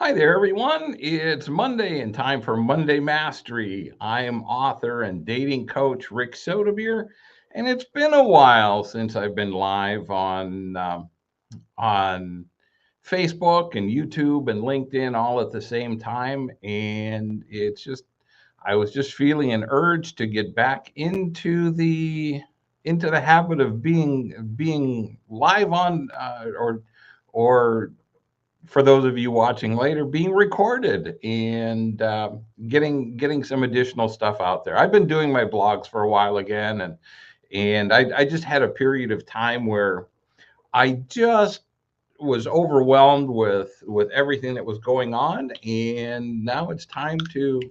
Hi there, everyone. It's Monday and time for Monday Mastery. I am author and dating coach Rick Sotobier, and it's been a while since I've been live on Facebook and YouTube and LinkedIn all at the same time. And I was just feeling an urge to get back into the habit of being live on or for those of you watching later, being recorded and getting some additional stuff out there. I've been doing my blogs for a while again, and I just had a period of time where I just was overwhelmed with everything that was going on, and now it's time to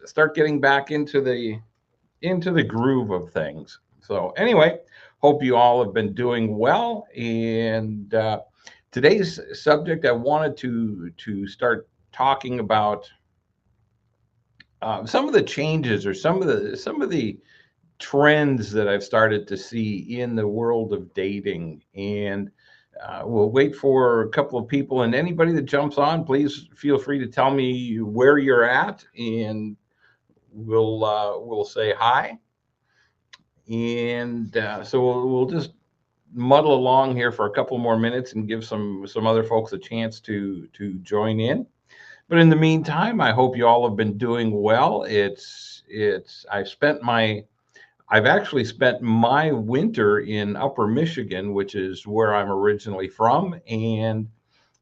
start getting back into the groove of things. So anyway, hope you all have been doing well. And today's subject, I wanted to start talking about some of the changes or some of the trends that I've started to see in the world of dating. And we'll wait for a couple of people, and anybody that jumps on, please feel free to tell me where you're at, and we'll say hi. And so we'll just muddle along here for a couple more minutes and give some other folks a chance to join in. But in the meantime, I hope you all have been doing well. It's I've actually spent my winter in Upper Michigan, which is where I'm originally from, and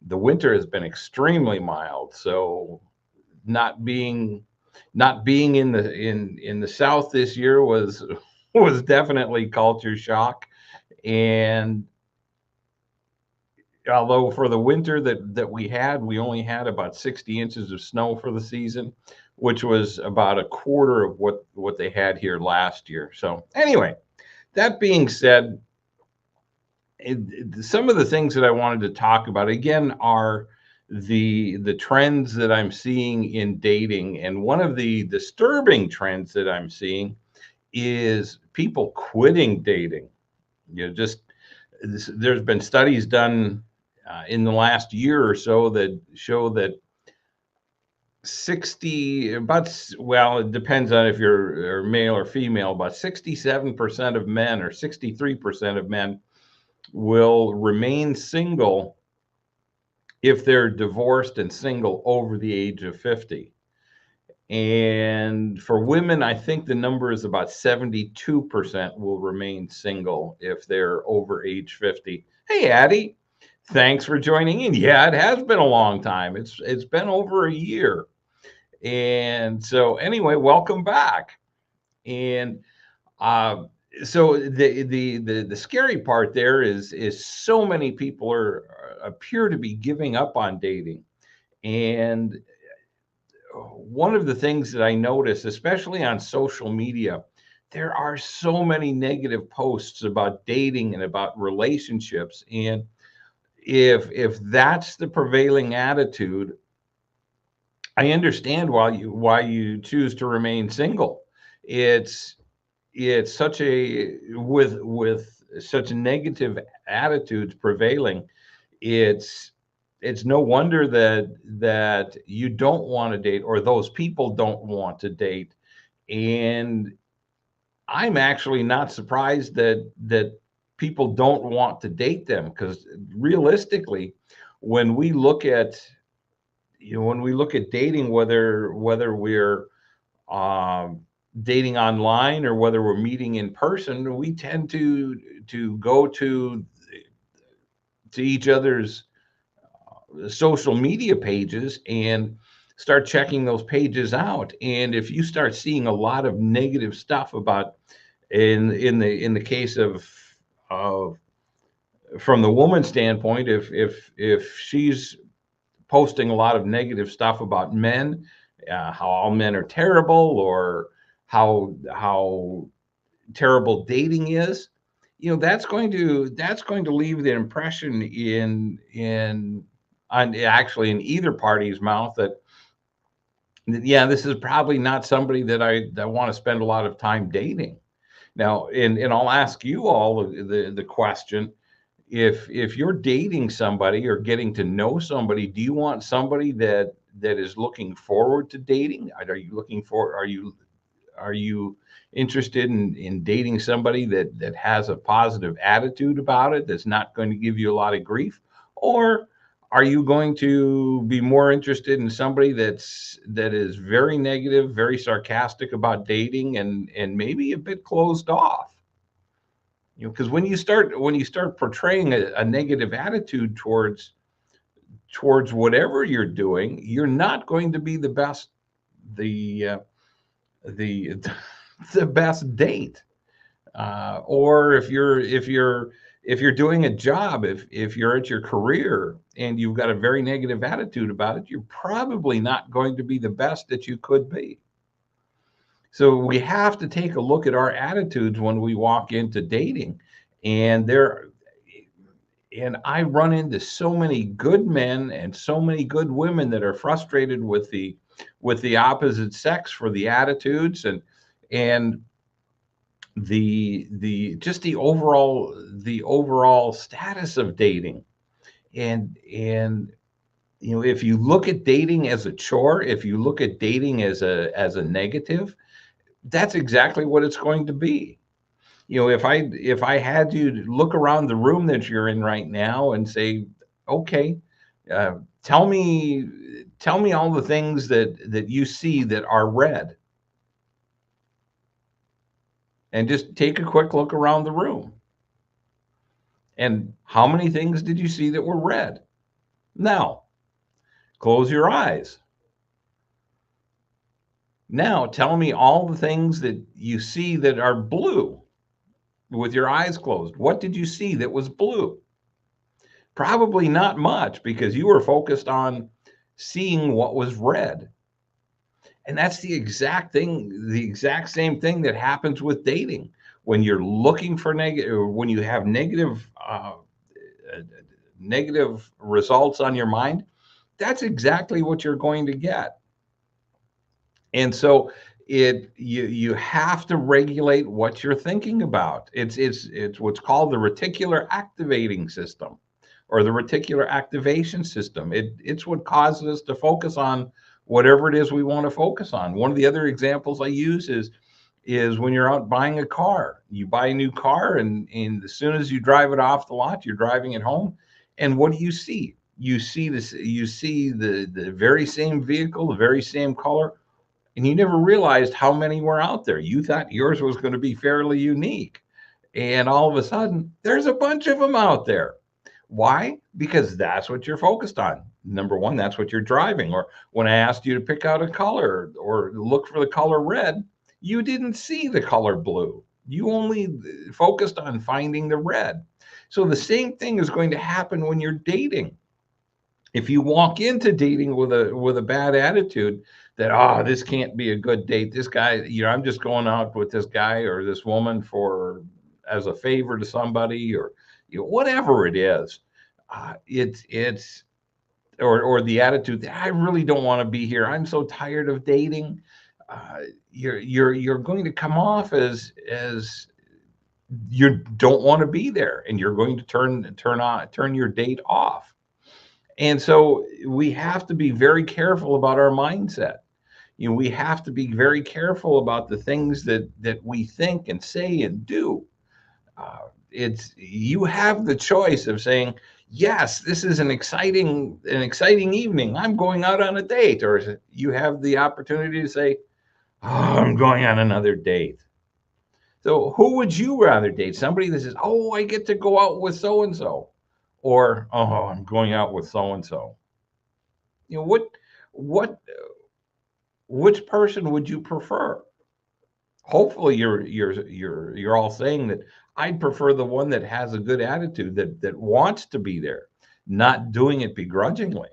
the winter has been extremely mild. So not being not being in the South this year was definitely culture shock. And although for the winter that we had, we only had about 60 inches of snow for the season, which was about a quarter of what they had here last year. So anyway, that being said, some of the things that I wanted to talk about again are the trends that I'm seeing in dating, and one of the disturbing trends that I'm seeing is people quitting dating. Just there's been studies done in the last year or so that show that 60 about well, it depends on if you're male or female, about 67% of men or 63% of men will remain single if they're divorced and single over the age of 50. And for women, I think the number is about 72% will remain single if they're over age 50. Hey, Addie, thanks for joining in. Yeah, it has been a long time. It's been over a year. And so anyway, welcome back. And uh, so the scary part there is so many people appear to be giving up on dating. And one of the things that I notice, especially on social media, there are so many negative posts about dating and about relationships. And if that's the prevailing attitude, I understand why you choose to remain single. It's it's such a with such negative attitudes prevailing. It's it's no wonder that you don't want to date, or those people don't want to date. And I'm actually not surprised that people don't want to date them, because realistically, when we look at when we look at dating, whether we're um, dating online or whether we're meeting in person, we tend to go to each other's social media pages and start checking those pages out. And if you start seeing a lot of negative stuff about, in the case of from the woman's standpoint, if she's posting a lot of negative stuff about men, how all men are terrible, or how terrible dating is, that's going to leave the impression actually in either party's mouth that, yeah, this is probably not somebody that want to spend a lot of time dating. Now, and I'll ask you all the question: If you're dating somebody or getting to know somebody, do you want somebody that is looking forward to dating? Are you interested in dating somebody that has a positive attitude about it, that's not going to give you a lot of grief? Or are you going to be more interested in somebody that is very negative, very sarcastic about dating, and maybe a bit closed off? Because when you start portraying a negative attitude towards whatever you're doing, you're not going to be the the the best date. Or if you're doing a job, if you're at your career and you've got a very negative attitude about it, you're probably not going to be the best that you could be. So we have to take a look at our attitudes when we walk into dating. And I run into so many good men and so many good women that are frustrated with the opposite sex for the attitudes and the just the overall status of dating. And if you look at dating as a chore, if you look at dating as a negative, that's exactly what it's going to be. If I had you to look around the room that you're in right now and say, okay, uh, tell me all the things that you see that are red, and just take a quick look around the room. And how many things did you see that were red? Now, close your eyes. Now, tell me all the things that you see that are blue with your eyes closed. What did you see that was blue? Probably not much, because you were focused on seeing what was red. And that's the exact same thing that happens with dating. When you're looking for negative, when you have uh, negative results on your mind, that's exactly what you're going to get. And so you have to regulate what you're thinking about. It's what's called the reticular activating system, or the reticular activation system. It's what causes us to focus on whatever it is we want to focus on. One of the other examples I use is when you're out buying a car. You buy a new car, and as soon as you drive it off the lot, you're driving it home. And what do you see? You see the very same vehicle, the very same color, and you never realized how many were out there. You thought yours was going to be fairly unique. And all of a sudden, there's a bunch of them out there. Why? Because that's what you're focused on. Number one, that's what you're driving. Or when I asked you to pick out a color or look for the color red, you didn't see the color blue. You only focused on finding the red. So the same thing is going to happen when you're dating. If you walk into dating with a bad attitude, that this can't be a good date, this guy, I'm just going out with this guy or this woman for as a favor to somebody, or whatever it is, it's or the attitude that I really don't want to be here, I'm so tired of dating. You're going to come off as you don't want to be there, and you're going to turn your date off. And so we have to be very careful about our mindset. We have to be very careful about the things that we think and say and do. It's You have the choice of saying, yes, this is an exciting evening, I'm going out on a date. Or you have the opportunity to say, I'm going on another date. So who would you rather date? Somebody that says, I get to go out with so and so, or I'm going out with so and so. What which person would you prefer? Hopefully you're all saying that I'd prefer the one that has a good attitude, that wants to be there, not doing it begrudgingly.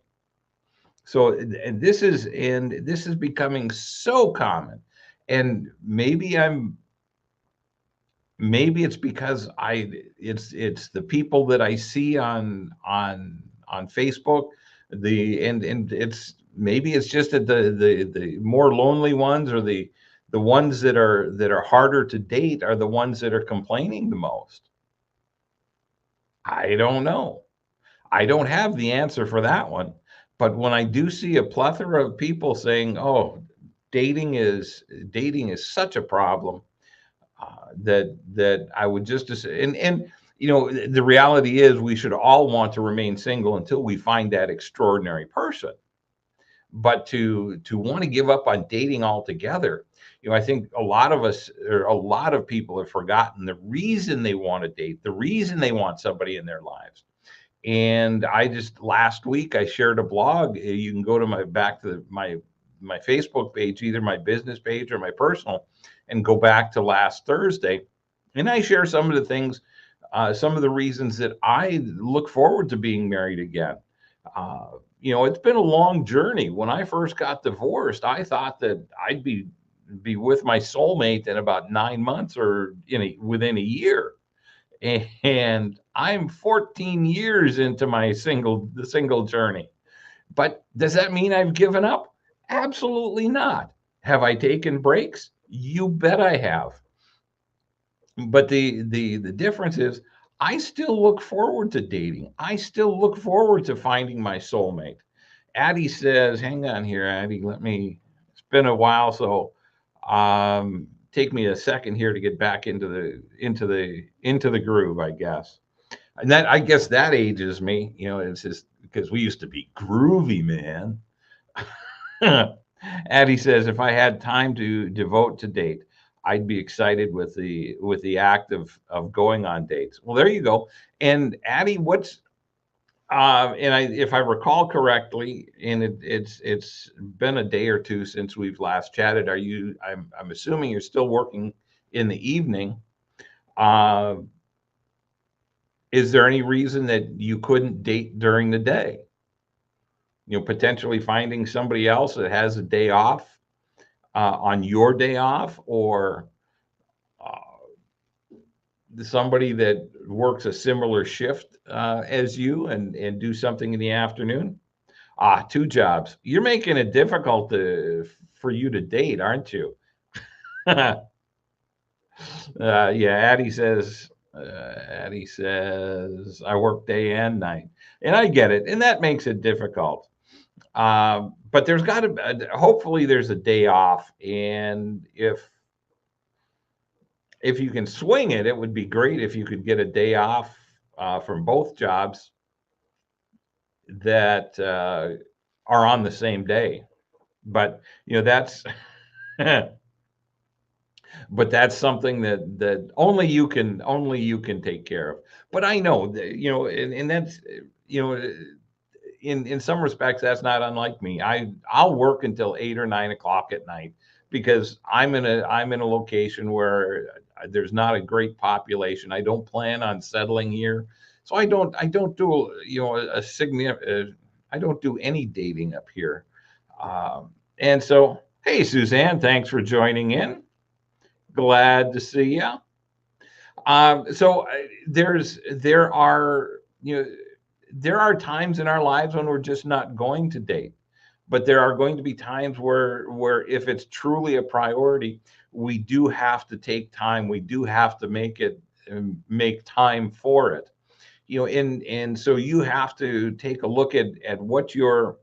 So and this is becoming so common. And maybe it's because it's the people that I see on Facebook. And it's just that the more lonely ones, or the ones that are harder to date, are the ones that are complaining the most. I don't know. I don't have the answer for that one. But when I do see a plethora of people saying, "Oh, dating is such a problem," that I would just and the reality is we should all want to remain single until we find that extraordinary person. But to want to give up on dating altogether, I think a lot of us or a lot of people have forgotten the reason they want to date, the reason they want somebody in their lives. And I just last week I shared a blog. You can go to my back to my Facebook page, either my business page or my personal, and go back to last Thursday. And I share some of the things, some of the reasons that I look forward to being married again. It's been a long journey. When I first got divorced, I thought that I'd be with my soulmate in about 9 months or within a year. And I'm 14 years into the single journey. But does that mean I've given up? Absolutely not. Have I taken breaks? You bet I have. But the difference is I still look forward to dating. I still look forward to finding my soulmate. Addie says, hang on here, Addie, it's been a while, so take me a second here to get back into the groove, I guess. And that I guess that ages me. It's just because we used to be groovy, man. Addie says, if I had time to devote to date, I'd be excited with the act of going on dates. Well, there you go. And Addie, if I recall correctly, and it's been a day or two since we've last chatted. I'm assuming you're still working in the evening. Uh, is there any reason that you couldn't date during the day? Potentially finding somebody else that has a day off on your day off, or uh, somebody that works a similar shift as you and do something in the afternoon. Two jobs. You're making it difficult for you to date, aren't you? Yeah, Addie says, I work day and night. And I get it. And that makes it difficult. But there's got to, hopefully, there's a day off. And if you can swing it, it would be great if you could get a day off from both jobs that are on the same day. But, that's. But that's something that only you can take care of. But I know that, and that's you know in some respects that's not unlike me. I'll work until 8 or 9 o'clock at night because I'm in a location where there's not a great population. I don't plan on settling here, so I don't do a significant. I don't do any dating up here. And so, hey, Suzanne, thanks for joining in. Glad to see you. So there are times in our lives when we're just not going to date, but there are going to be times where if it's truly a priority, we do have to take time. We do have to make time for it. And so you have to take a look at what your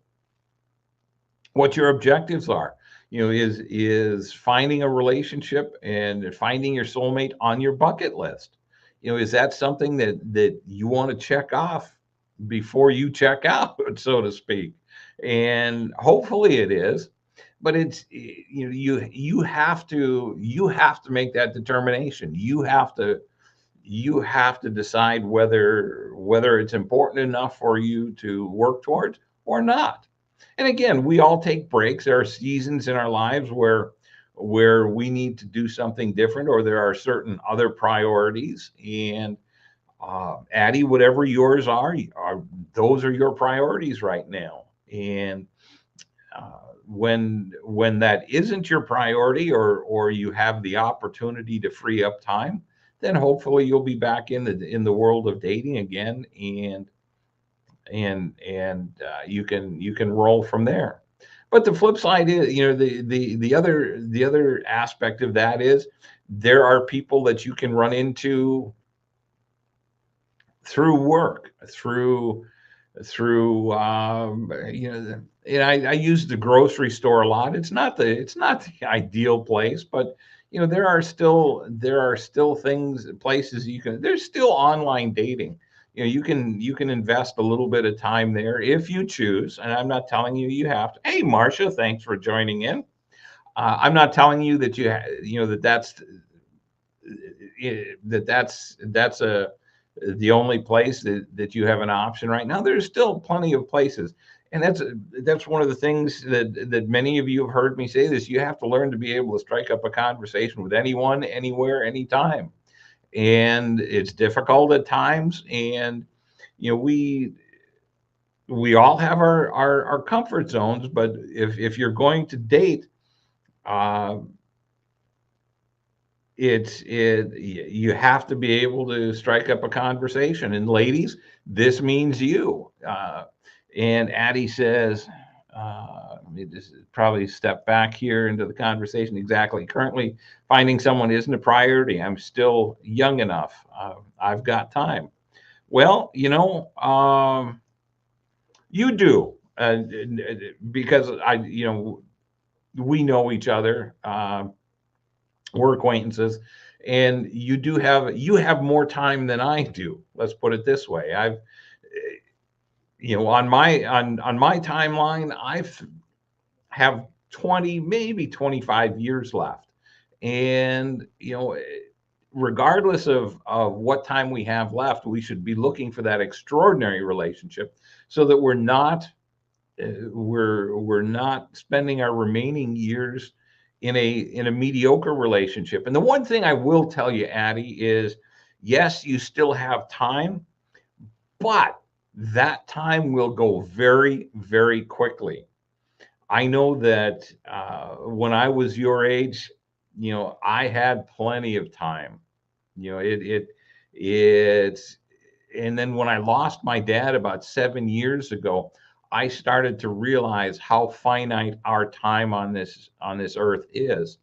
objectives are. Is finding a relationship and finding your soulmate on your bucket list? Is that something that you want to check off before you check out, so to speak? And hopefully it is. But it's you have to make that determination. You have to decide whether it's important enough for you to work towards or not. And again, we all take breaks. There are seasons in our lives where we need to do something different, or there are certain other priorities. And Addie, whatever yours are those are your priorities right now. And when that isn't your priority, or you have the opportunity to free up time, then hopefully you'll be back in the world of dating again, and you can roll from there. But the flip side is, the other aspect of that is there are people that you can run into through work, through and I use the grocery store a lot. It's not the ideal place, but there are still places you can. There's still online dating. You can invest a little bit of time there if you choose. And I'm not telling you you have to. Hey, Marcia, thanks for joining in. I'm not telling you that that's a the only place that you have an option right now. There's still plenty of places, and that's one of the things that many of you have heard me say this. You have to learn to be able to strike up a conversation with anyone, anywhere, anytime, and it's difficult at times. And you know we all have our comfort zones, but if you're going to date, uh, you have to be able to strike up a conversation. And ladies, this means you. And Addie says, let me just probably step back here into the conversation. Exactly. Currently, finding someone isn't a priority. I'm still young enough. I've got time. Well, you do, because we know each other. We're acquaintances, and you have more time than I do. Let's put it this way. I've on my timeline, I've have 20, maybe 25 years left. And regardless of what time we have left, we should be looking for that extraordinary relationship, so that we're not spending our remaining years in a mediocre relationship. And the one thing I will tell you, Addie, is yes, you still have time, but that time will go very, very quickly. I know that when I was your age, I had plenty of time. It's and then when I lost my dad about 7 years ago, I started to realize how finite our time on this earth is,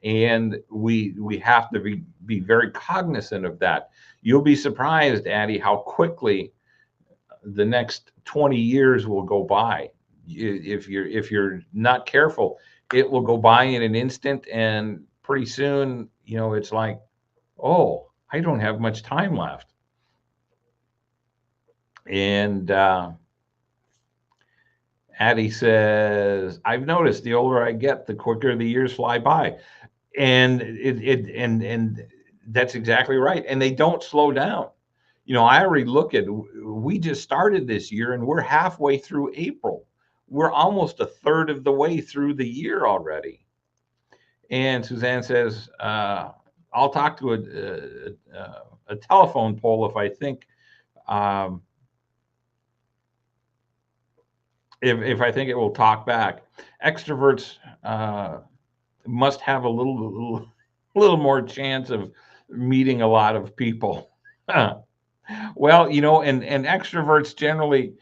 and we have to be very cognizant of that. You'll be surprised, Addie, how quickly the next 20 years will go by. If you're not careful, it will go by in an instant, and pretty soon, it's like, oh, I don't have much time left. And Addie says, I've noticed the older I get, the quicker the years fly by. And that's exactly right. And they don't slow down. I already look at, we just started this year and we're halfway through April. We're almost a third of the way through the year already. And Suzanne says, I'll talk to a telephone poll um, if I think it will talk back. Extroverts must have a little more chance of meeting a lot of people. Well, and extroverts generally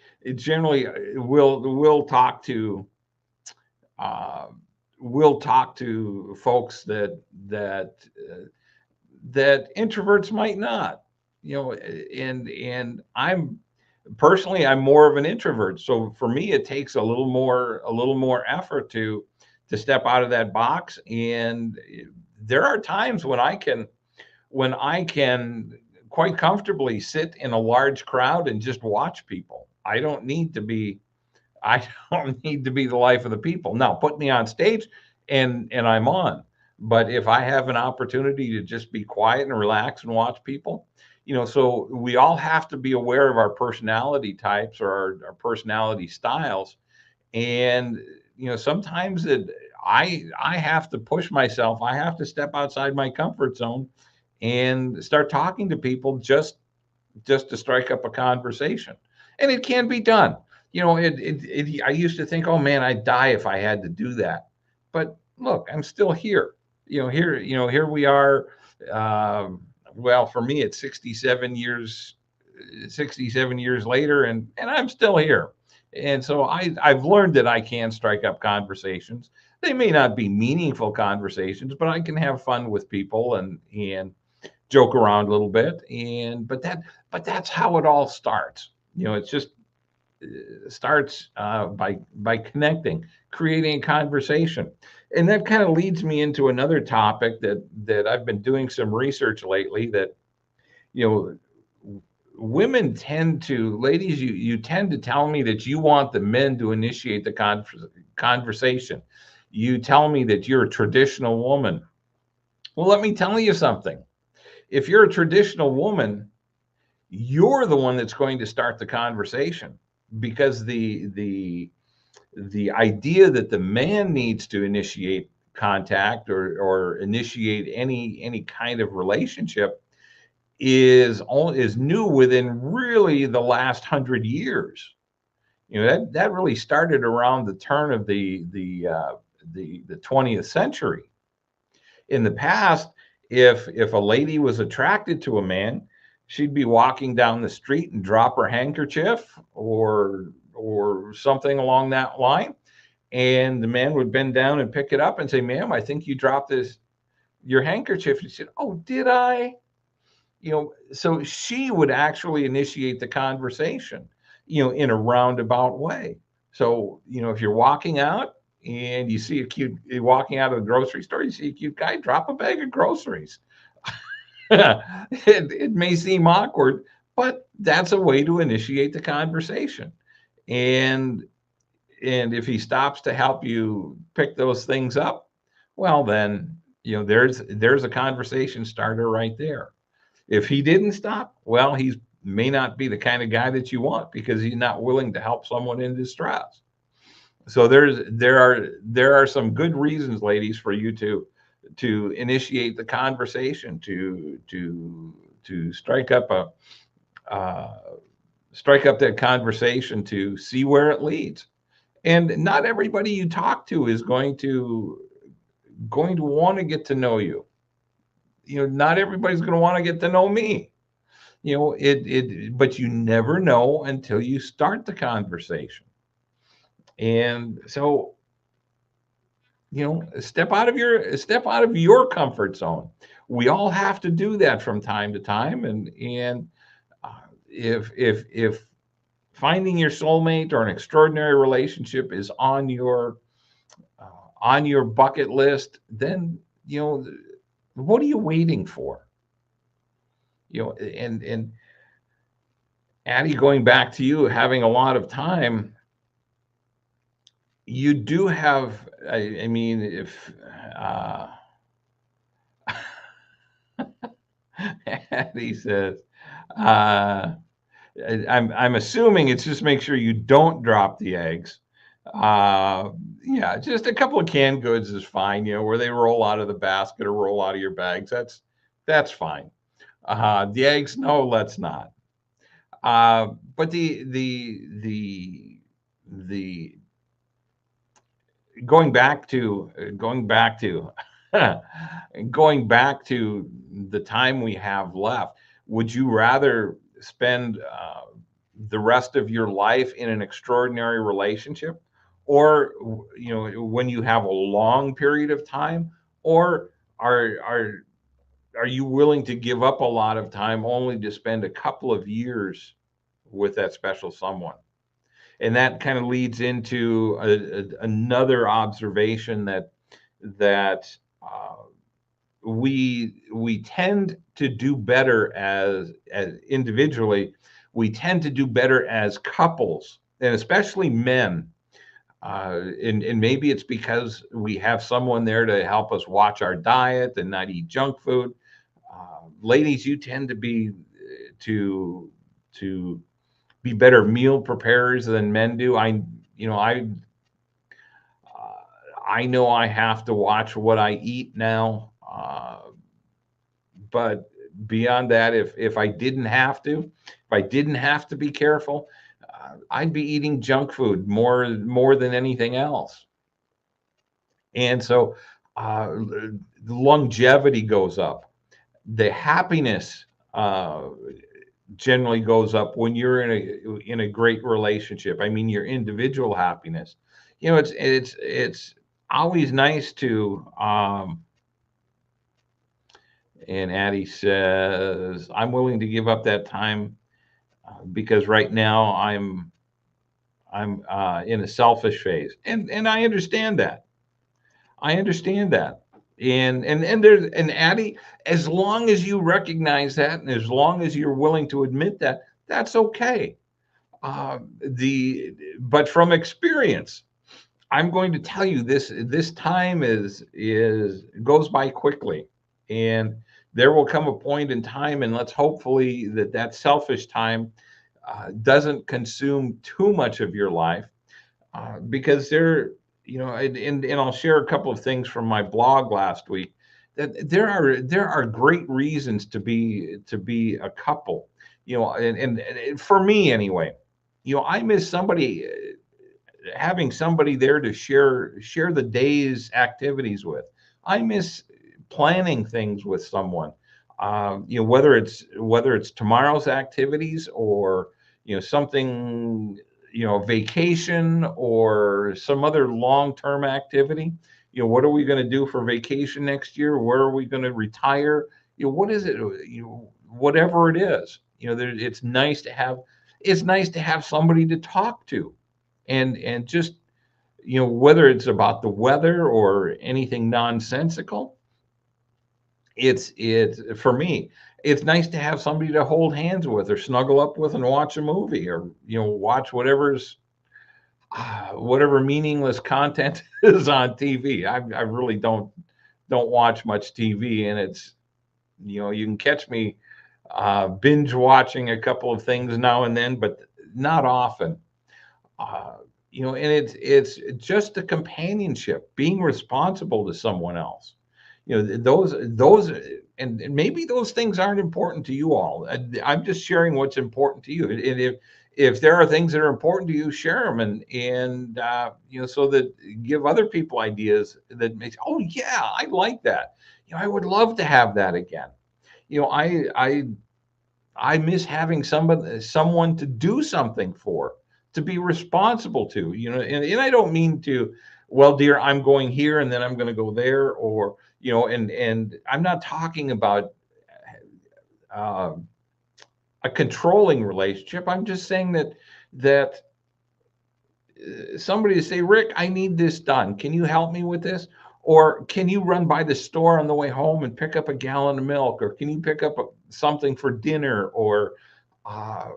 will talk to uh, folks that introverts might not. And I'm more of an introvert, so for me it takes a little more effort to step out of that box. And there are times when I can quite comfortably sit in a large crowd and just watch people. I don't need to be the life of the people. Now, put me on stage and I'm on. But if I have an opportunity to just be quiet and relax and watch people, so we all have to be aware of our personality types, or our personality styles. And sometimes I have to push myself. I have to step outside my comfort zone and start talking to people, just to strike up a conversation. And it can be done. I used to think, oh man, I'd die if I had to do that. But look, I'm still here. Here we are. Well, for me, it's 67 years later, and I'm still here. And so I've learned that I can strike up conversations. They may not be meaningful conversations, but I can have fun with people, and joke around a little bit, and but that's how it all starts. It's just starts by connecting, creating a conversation. And that kind of leads me into another topic that I've been doing some research lately, that you know women tend to, ladies, you tend to tell me that you want the men to initiate the conversation. You tell me that you're a traditional woman. Well, let me tell you something. If you're a traditional woman, you're the one that's going to start the conversation, because the idea that the man needs to initiate contact or initiate any kind of relationship is new within really the last 100 years. That really started around the turn of the 20th century. In the past, if a lady was attracted to a man, she'd be walking down the street and drop her handkerchief or something along that line, and the man would bend down and pick it up and say, "Ma'am, I think you dropped your handkerchief." And she said, "Oh, did I?" So she would actually initiate the conversation, in a roundabout way. So, if you're walking out and you see you're walking out of the grocery store, you see a cute guy, drop a bag of groceries. It may seem awkward, but that's a way to initiate the conversation. And if he stops to help you pick those things up, well, then, there's a conversation starter right there. If he didn't stop, well, he may not be the kind of guy that you want, because he's not willing to help someone in distress. So there are some good reasons, ladies, for you to initiate the conversation, to uh, strike up that conversation, to see where it leads. And not everybody you talk to is going to want to get to know you. Not everybody's going to want to get to know me. But you never know until you start the conversation. And so, step out of your comfort zone. We all have to do that from time to time. And if finding your soulmate or an extraordinary relationship is on your bucket list, then what are you waiting for? And Addie, going back to you having a lot of time, you do have. I mean, if Addie says, uh, I'm assuming it's just make sure you don't drop the eggs. Yeah, just a couple of canned goods is fine. Where they roll out of the basket or roll out of your bags. That's fine. The eggs, no, let's not. But the going back to going back to the time we have left, would you rather spend the rest of your life in an extraordinary relationship, or when you have a long period of time, or are you willing to give up a lot of time only to spend a couple of years with that special someone? And that kind of leads into another observation that we tend to do better as individually. We tend to do better as couples, and especially men. And maybe it's because we have someone there to help us watch our diet and not eat junk food. Ladies, you tend to to be better meal preparers than men do. I know I have to watch what I eat now, but beyond that, if I didn't have to be careful, I'd be eating junk food more than anything else. And so, the longevity goes up, the happiness generally goes up when you're in a great relationship. I mean, your individual happiness. It's always nice to And Addie says, I'm willing to give up that time because right now I'm in a selfish phase. And I understand that. I understand that. And there's and Addie, as long as you recognize that and as long as you're willing to admit that, that's okay. The but from experience, I'm going to tell you this time is goes by quickly, and there will come a point in time, and let's hopefully that selfish time doesn't consume too much of your life, because and I'll share a couple of things from my blog last week, that there are great reasons to be a couple, and for me anyway, I miss somebody, having somebody there to share the day's activities with. I miss planning things with someone. Whether it's tomorrow's activities, or something, vacation, or some other long-term activity. What are we going to do for vacation next year? Where are we going to retire? What is it? Whatever it is, it's nice to have somebody to talk to, and just, whether it's about the weather or anything nonsensical. It's for me, it's nice to have somebody to hold hands with or snuggle up with and watch a movie, or watch whatever meaningless content is on TV. I really don't watch much TV, and it's, you can catch me binge watching a couple of things now and then, but not often. uh, and it's just the companionship, being responsible to someone else. Those, and maybe those things aren't important to you all. I'm just sharing what's important to you. And if there are things that are important to you, share them, and so that give other people ideas that makes, oh yeah, I like that. I would love to have that again. I miss having someone to do something for, to be responsible to, and I don't mean to, well, dear, I'm going here and then I'm going to go there, or, and I'm not talking about uh, a controlling relationship. I'm just saying that somebody to say, Rick, I need this done. Can you help me with this? Or can you run by the store on the way home and pick up a gallon of milk? Or can you pick up something for dinner? Or, uh,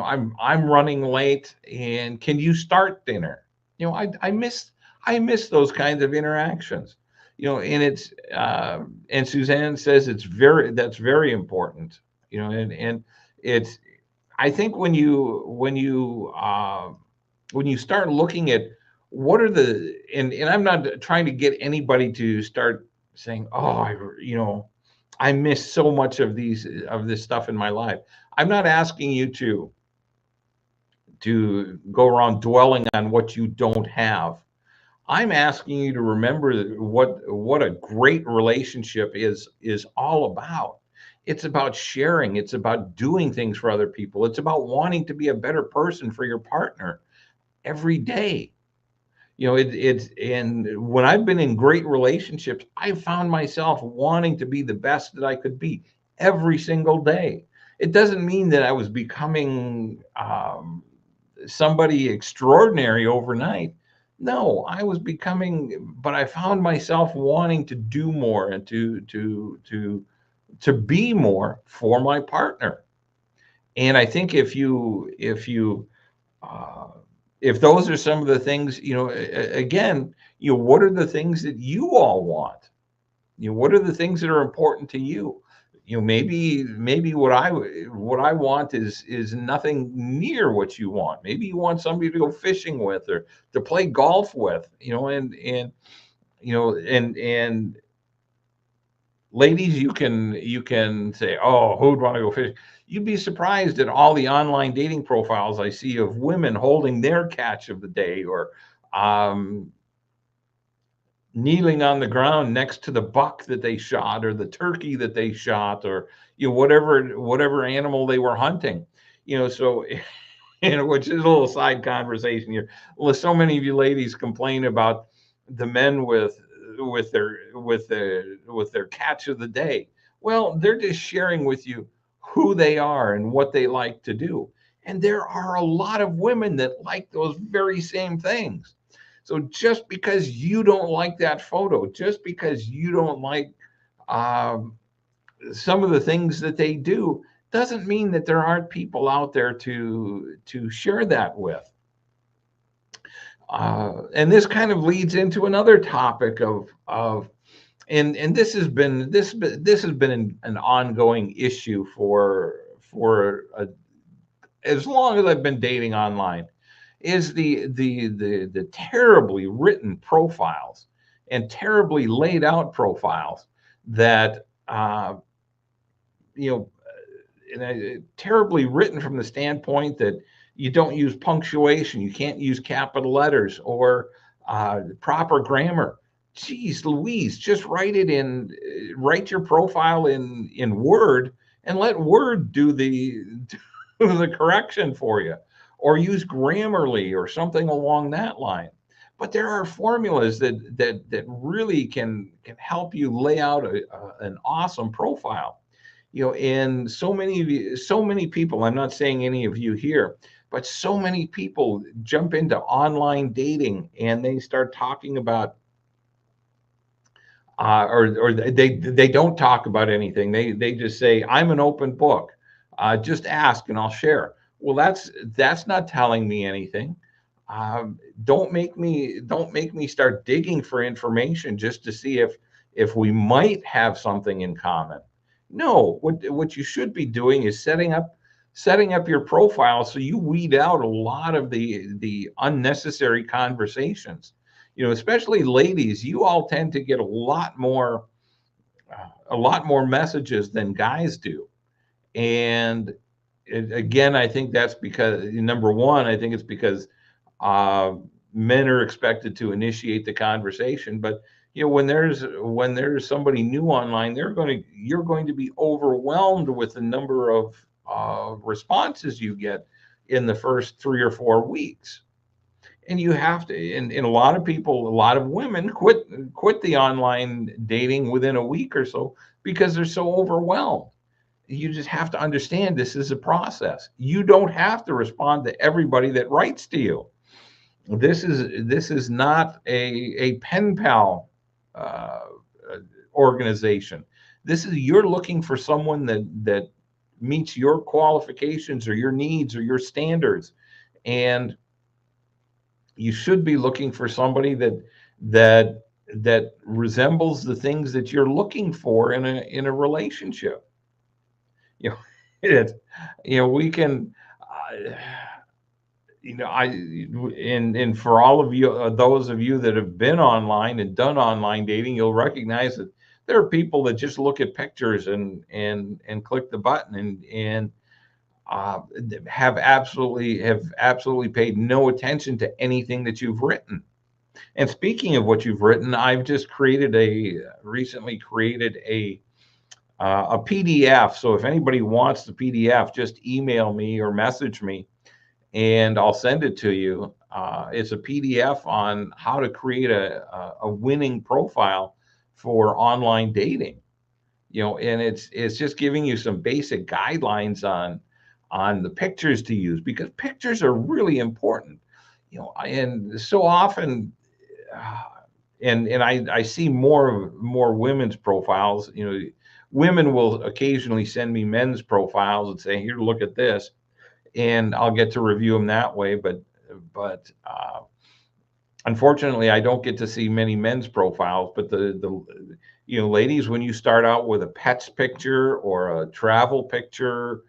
I'm running late, and can you start dinner? I miss those kinds of interactions. And and Suzanne says that's very important. And it's, I think when you start looking at what are the, and I'm not trying to get anybody to start saying, oh, I miss so much of this stuff in my life. I'm not asking you to go around dwelling on what you don't have. I'm asking you to remember what a great relationship is all about. It's about sharing, it's about doing things for other people, it's about wanting to be a better person for your partner every day. It's, and when I've been in great relationships, I found myself wanting to be the best that I could be every single day. It doesn't mean that I was becoming somebody extraordinary overnight. No, I was becoming, but I found myself wanting to do more and to be more for my partner. And I think uh, if those are some of the things, again, what are the things that you all want? What are the things that are important to you? Maybe what I want is nothing near what you want. Maybe you want somebody to go fishing with, or to play golf with, and ladies, you can say, oh, who'd want to go fishing? You'd be surprised at all the online dating profiles I see of women holding their catch of the day, or um, kneeling on the ground next to the buck that they shot, or the turkey that they shot, or whatever animal they were hunting. So which is a little side conversation here. Well, so many of you ladies complain about the men with their catch of the day. Well, they're just sharing with you who they are and what they like to do. And there are a lot of women that like those very same things. So just because you don't like that photo, just because you don't like um, some of the things that they do, doesn't mean that there aren't people out there to share that with. And this kind of leads into another topic of and this has been an ongoing issue for as long as I've been dating online, is the terribly written profiles and terribly laid out profiles that you know terribly written from the standpoint that you don't use punctuation, you can't use capital letters or proper grammar. Geez Louise, just write your profile in Word and let Word do the correction for you, or use Grammarly or something along that line. But there are formulas that really can help you lay out an awesome profile. And so many people, I'm not saying any of you here, but so many people jump into online dating and they start talking about or they don't talk about anything. They just say, I'm an open book, just ask and I'll share. Well, that's not telling me anything. Don't make me start digging for information just to see if we might have something in common. No, what you should be doing is setting up your profile so you weed out a lot of the unnecessary conversations. Especially ladies, you all tend to get a lot more messages than guys do. And again, I think that's because, number one, I think it's because uh, men are expected to initiate the conversation. But when there's somebody new online, you're going to be overwhelmed with the number of responses you get in the first 3 or 4 weeks. And you have to, and a lot of people, a lot of women quit the online dating within a week or so because they're so overwhelmed. You just have to understand this is a process. You don't have to respond to everybody that writes to you. This is not a pen pal uh, organization. This is, you're looking for someone that meets your qualifications or your needs or your standards, and you should be looking for somebody that resembles the things that you're looking for in a relationship. You know, it, we can. Uh, and for all of you, those of you that have been online and done online dating, you'll recognize that there are people that just look at pictures and click the button and uh, have absolutely paid no attention to anything that you've written. And speaking of what you've written, I've just recently created a PDF. So if anybody wants the PDF, just email me or message me and I'll send it to you. It's a PDF on how to create a winning profile for online dating. And it's just giving you some basic guidelines on the pictures to use, because pictures are really important. And so often, uh, and I see more women's profiles. Women will occasionally send me men's profiles and say, here, look at this, and I'll get to review them that way. But unfortunately, I don't get to see many men's profiles. But ladies, when you start out with a pets picture or a travel picture,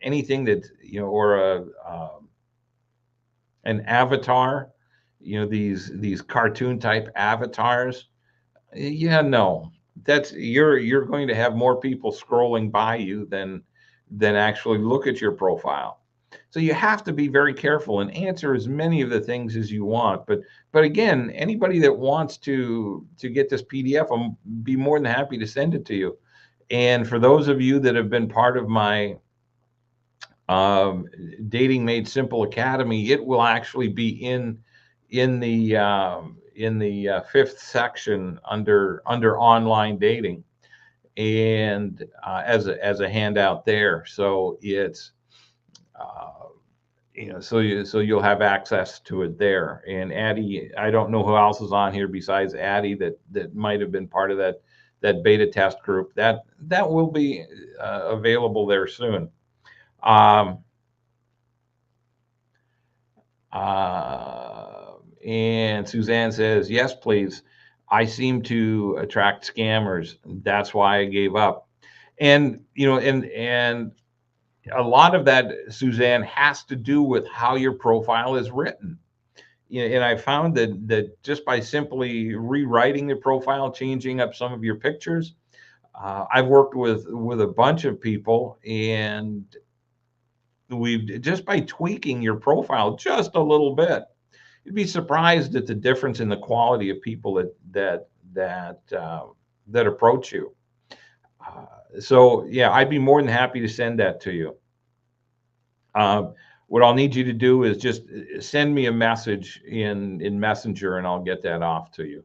anything that or an avatar, these cartoon type avatars, yeah, no, that's you're going to have more people scrolling by you than actually look at your profile. So you have to be very careful and answer as many of the things as you want. But again, anybody that wants to get this PDF, I'll be more than happy to send it to you. And for those of you that have been part of my Dating Made Simple Academy, it will actually be in the fifth section under online dating. and as a handout there. So it's so you'll have access to it there. And Addie, I don't know who else is on here besides Addie that might have been part of that beta test group. That will be available there soon. Um, and Suzanne says, yes, please. I seem to attract scammers. That's why I gave up. And and a lot of that, Suzanne, has to do with how your profile is written. And I found that just by simply rewriting the profile, changing up some of your pictures, I've worked with a bunch of people, and we've just by tweaking your profile just a little bit, you'd be surprised at the difference in the quality of people that approach you. So yeah, I'd be more than happy to send that to you. What I'll need you to do is just send me a message in Messenger, and I'll get that off to you.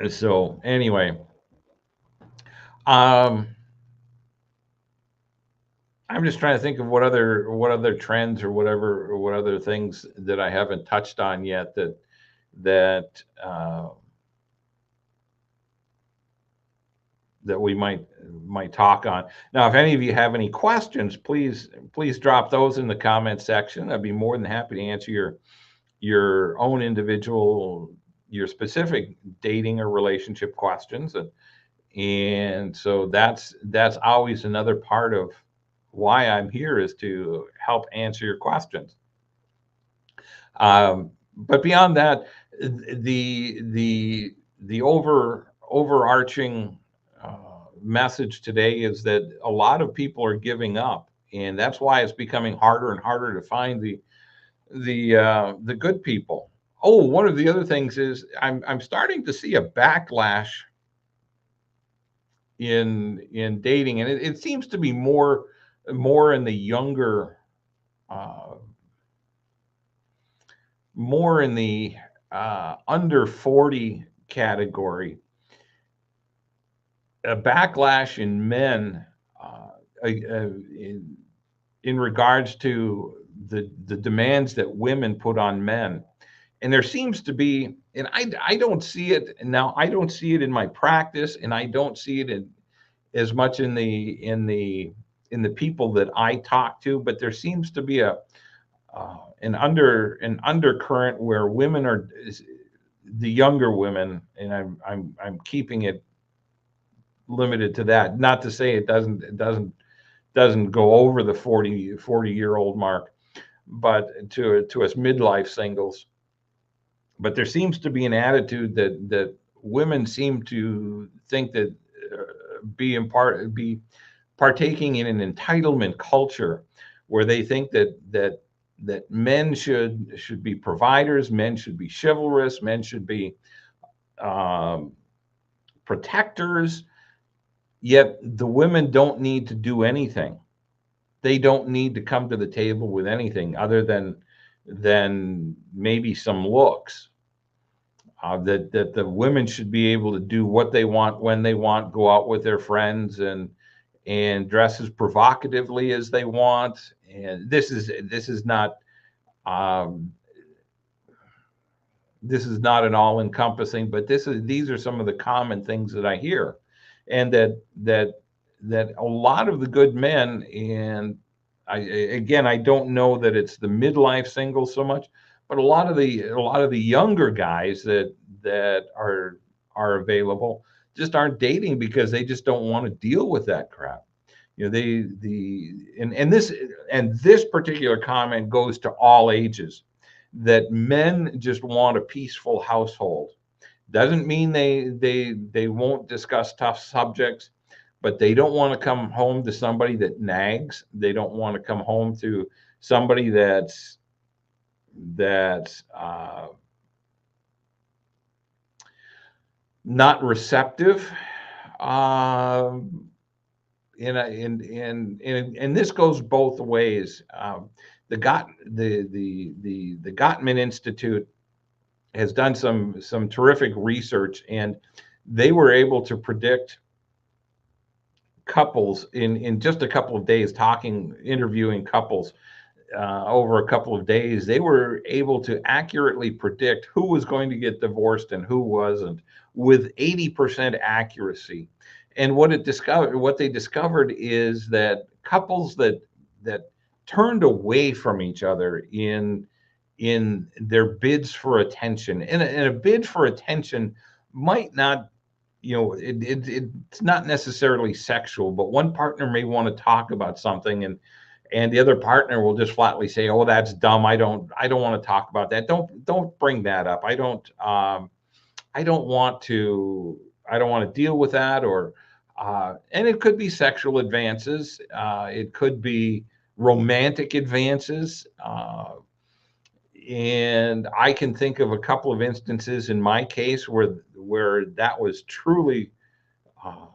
So anyway, um, I'm just trying to think of what other trends or what other things that I haven't touched on yet that that we might talk on. Now, if any of you have any questions, please drop those in the comment section. I'd be more than happy to answer your own individual, your specific dating or relationship questions. And so that's always another part of why I'm here, is to help answer your questions. But beyond that, the overarching message today is that a lot of people are giving up, and that's why it's becoming harder and harder to find the good people. Oh, one of the other things is I'm starting to see a backlash in dating, and it seems to be more in the younger, uh, more in the under 40 category. A backlash in men, in regards to the demands that women put on men. And there seems to be, and I don't see it now. I don't see it in my practice, and I don't see it as much in the people that I talk to. But there seems to be an undercurrent where women are, the younger women, and I'm keeping it limited to that. Not to say it doesn't go over the 40-year-old mark, but to us midlife singles. But there seems to be an attitude that women seem to think that be partaking in an entitlement culture, where they think that men should be providers, men should be chivalrous, men should be protectors. Yet the women don't need to do anything. They don't need to come to the table with anything other than maybe some looks. That the women should be able to do what they want when they want, go out with their friends, and dress as provocatively as they want. And this is not an all-encompassing, but these are some of the common things that I hear, and that a lot of the good men, and I don't know that it's the midlife singles so much, but a lot of the younger guys that are available just aren't dating because they just don't want to deal with that crap. This particular comment goes to all ages, that men just want a peaceful household. Doesn't mean they won't discuss tough subjects, but they don't want to come home to somebody that nags. They don't want to come home to somebody that's not receptive. And this goes both ways. The Gottman Institute has done some terrific research, and they were able to predict couples in just a couple of days, interviewing couples over a couple of days. They were able to accurately predict who was going to get divorced and who wasn't, with 80% accuracy. And what they discovered is that couples that turned away from each other in their bids for attention, and a bid for attention might not, it's not necessarily sexual, but one partner may want to talk about something, and the other partner will just flatly say, "Oh, that's dumb. I don't want to talk about that. Don't bring that up. I don't want to I don't want to deal with that." Or and it could be sexual advances. It could be romantic advances. And I can think of a couple of instances in my case where that was uh,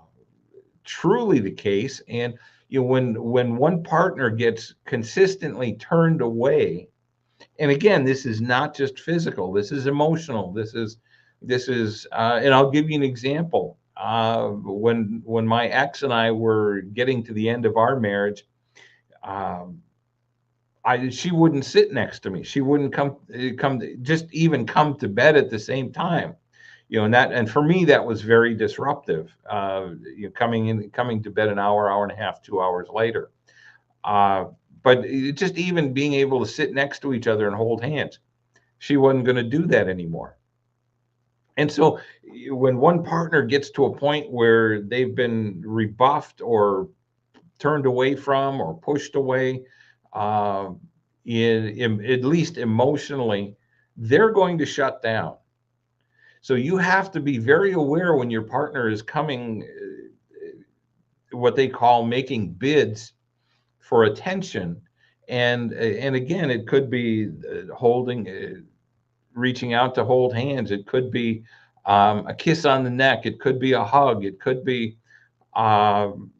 truly the case. And when one partner gets consistently turned away, and again, this is not just physical, this is emotional, and I'll give you an example. When my ex and I were getting to the end of our marriage, um, she wouldn't sit next to me. She wouldn't just even come to bed at the same time. And for me, that was very disruptive. Coming to bed an hour and a half, 2 hours later. Uh, but just even being able to sit next to each other and hold hands, she wasn't going to do that anymore. And so when one partner gets to a point where they've been rebuffed or turned away from or pushed away, uh, at least emotionally, they're going to shut down. So you have to be very aware when your partner is coming, what they call making bids for attention. And again, it could be reaching out to hold hands. It could be a kiss on the neck. It could be a hug. It could be um,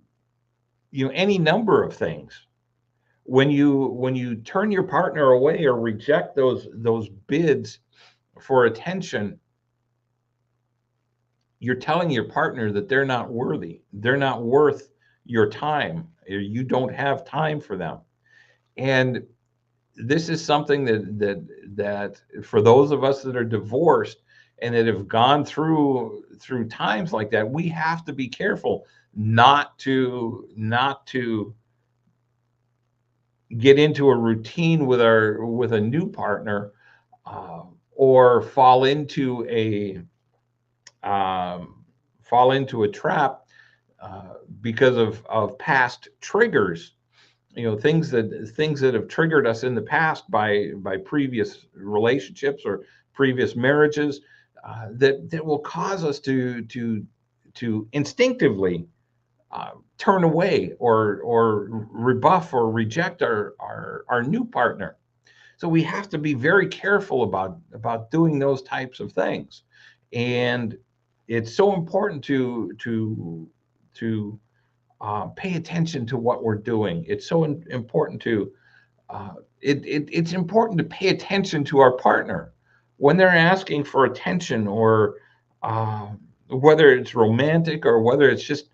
any number of things. When you turn your partner away or reject those bids for attention, you're telling your partner that they're not worthy. They're not worth your time. You don't have time for them. And this is something that for those of us that are divorced and that have gone through times like that, we have to be careful not to get into a routine with a new partner, uh, or um, fall into a trap because of past triggers. Things that have triggered us in the past by previous relationships or previous marriages, that will cause us to instinctively turn away or rebuff or reject our new partner. So we have to be very careful about doing those types of things. And it's so important to pay attention to what we're doing. It's so important it's important to pay attention to our partner when they're asking for attention, or uh, whether it's romantic or whether it's just,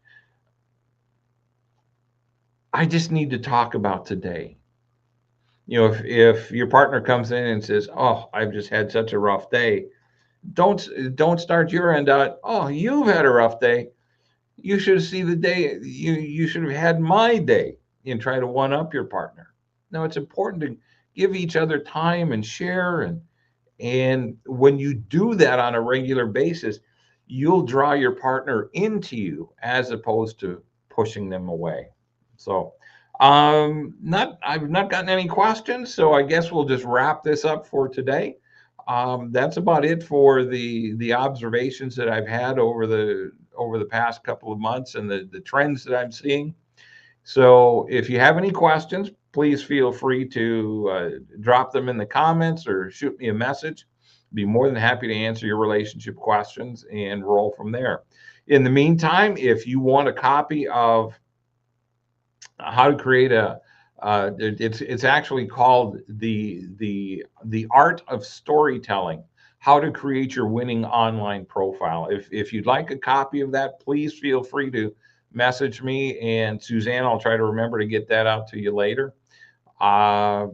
I just need to talk about today. If your partner comes in and says, "Oh, I've just had such a rough day," don't start your end out. "Oh, you've had a rough day. You should see the day you should have had my day," and try to one up your partner. No, it's important to give each other time and share, and when you do that on a regular basis, you'll draw your partner into you as opposed to pushing them away. So, not I've not gotten any questions, so I guess we'll just wrap this up for today. That's about it for the observations that I've had over the past couple of months and the trends that I'm seeing. So if you have any questions, please feel free to drop them in the comments or shoot me a message. Be more than happy to answer your relationship questions and roll from there. In the meantime, if you want a copy of how to create it's actually called the art of storytelling, how to create your winning online profile. If you'd like a copy of that, please feel free to message me, and Suzanne, I'll try to remember to get that out to you later. Uh,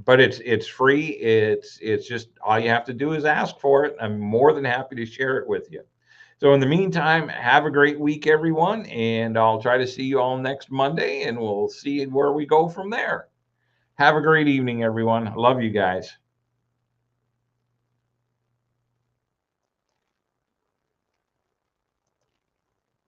but it's free. It's just all you have to do is ask for it. I'm more than happy to share it with you. So in the meantime, have a great week, everyone, and I'll try to see you all next Monday, and we'll see where we go from there. Have a great evening, everyone. I love you guys.